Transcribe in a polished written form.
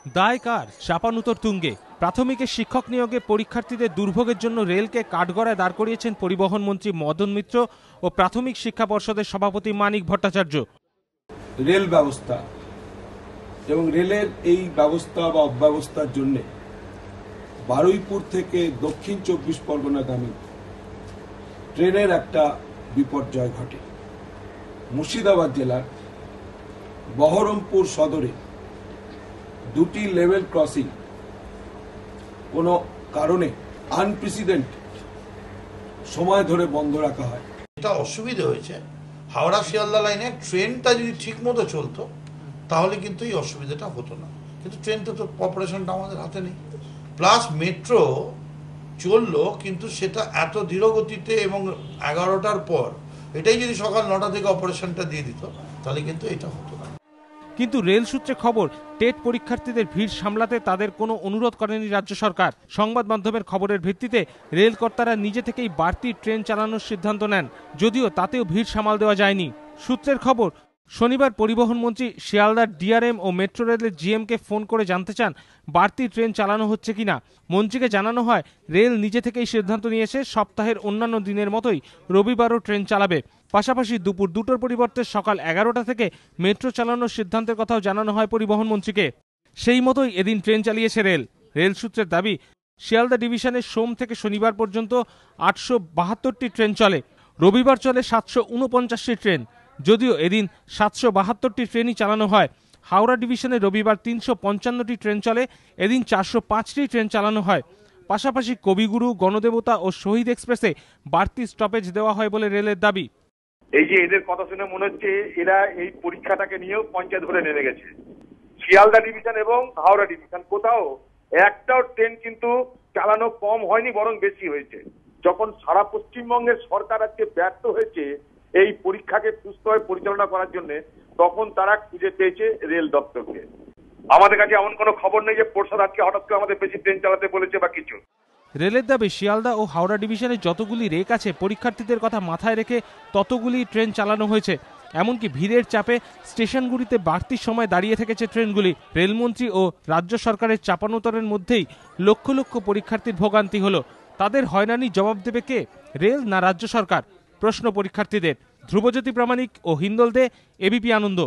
দায় কার? চাপানুতর তুঙ্গে। প্রাথমিকের শিক্ষক নিয়োগে পরীক্ষার্থীদের দুর্ভোগের জন্য রেলকে কাঠগড়ায় দাঁড় করিয়েছেন পরিবহন মন্ত্রী মদন মিত্র ও প্রাথমিক শিক্ষা পর্ষদের সভাপতি মানিক ভট্টাচার্য। রেল ব্যবস্থা এবং রেলের এই ব্যবস্থা বা অব্যবস্থার জন্য বারুইপুর থেকে দক্ষিণ 24 পরগনাগামী ট্রেনের একটা বিপর্যয় ঘটে। মুর্শিদাবাদ জেলার বহরমপুর সদরে দুটি লেভেল ক্রসিং কোনো কারণে আনপ্রেসিডেন্টেড সময় ধরে বন্ধ রাখা হয়। এটা অসুবিধা হয়েছে। হাওড়া শিয়ালদা লাইনে ট্রেনটা যদি ঠিক মতো চলতো তাহলে কিন্তু এই অসুবিধাটা হতো না, কিন্তু ট্রেনটা তো অপারেশনটা আমাদের হাতে নেই। প্লাস মেট্রো চললো, কিন্তু সেটা এত ধীরগতিতে এবং 11টার পর, এটাই যদি সকাল 9টা থেকে অপারেশনটা দিয়ে দিত তাহলে কিন্তু এটা হতো না। কিন্তু রেল সূত্রে খবর, টেট পরীক্ষার্থীদের ভিড় সামলাতে তাদের কোনো অনুরোধ করেনি রাজ্য সরকার। সংবাদ মাধ্যমের খবরের ভিত্তিতে রেল কর্তারা নিজে থেকেই বাড়তি ট্রেন চালানোর সিদ্ধান্ত নেন, যদিও তাতেও ভিড় সামাল দেওয়া যায়নি। সূত্রের খবর, শনিবার পরিবহন মন্ত্রী শিয়ালদার ডিআরএম ও মেট্রো রেলের জিএমকে ফোন করে জানতে চান বাড়তি ট্রেন চালানো হচ্ছে কিনা। মন্ত্রীকে জানানো হয় রেল নিজে থেকেই সিদ্ধান্ত নিয়েছে সপ্তাহের অন্যান্য দিনের মতোই রবিবারও ট্রেন চালাবে। পাশাপাশি দুপুর 2টোর পরিবর্তে সকাল 11টা থেকে মেট্রো চালানোর সিদ্ধান্তের কথাও জানানো হয় পরিবহন মন্ত্রীকে। সেই মতোই এদিন ট্রেন চালিয়েছে রেল। রেল সূত্রের দাবি, শিয়ালদা ডিভিশনের সোম থেকে শনিবার পর্যন্ত 872টি ট্রেন চলে। রবিবার চলে 749টি ট্রেন, যদিও এদিন 772টি ট্রেনই চালানো হয়। হাওড়া ডিভিশনে রবিবার 355টি ট্রেন চলে, এদিন 405টি ট্রেন চালানো হয়। পাশাপাশি কবিগুরু, গণদেবতা ও শহীদ এক্সপ্রেসে বাড়তি স্টপেজ দেওয়া হয় বলে রেলের দাবি। এই যে এদের কথা শুনে মনে হচ্ছে এরা এই পরীক্ষাটাকে নিয়েও পঞ্চায়েত ধরে নেমে গেছে। শিয়ালদা ডিভিশন এবং হাওড়া ডিভিশন কোথাও একটাও ট্রেন কিন্তু চালানো কম হয়নি, বরং বেশি হয়েছে। যখন সারা পশ্চিমবঙ্গের সরকার আজকে ব্যর্থ হয়েছে এই পরীক্ষাকে সুস্থভাবে পরিচালনা করার জন্য, তখন তারা খুঁজে পেয়েছে রেল দপ্তরকে। আমাদের কাছে এমন কোনো খবর নেই যে পর্ষদ আজকে হঠাৎ করে আমাদের বেশি ট্রেন চালাতে বলেছে বা কিছু। রেলের দাবি, শিয়ালদা ও হাওড়া ডিভিশনে যতগুলি রেক আছে পরীক্ষার্থীদের কথা মাথায় রেখে ততগুলি ট্রেন চালানো হয়েছে। এমনকি ভিড়ের চাপে স্টেশনগুলিতে বাড়তি সময় দাঁড়িয়ে থেকেছে ট্রেনগুলি। রেলমন্ত্রী ও রাজ্য সরকারের চাপানোতরের মধ্যেই লক্ষ লক্ষ পরীক্ষার্থীর ভোগান্তি হলো। তাদের হয়রানির জবাব দেবে কে, রেল না রাজ্য সরকার? প্রশ্ন পরীক্ষার্থীদের। ধ্রুবজ্যোতি প্রামাণিক ও হিন্দল দে, এবিপি আনন্দ।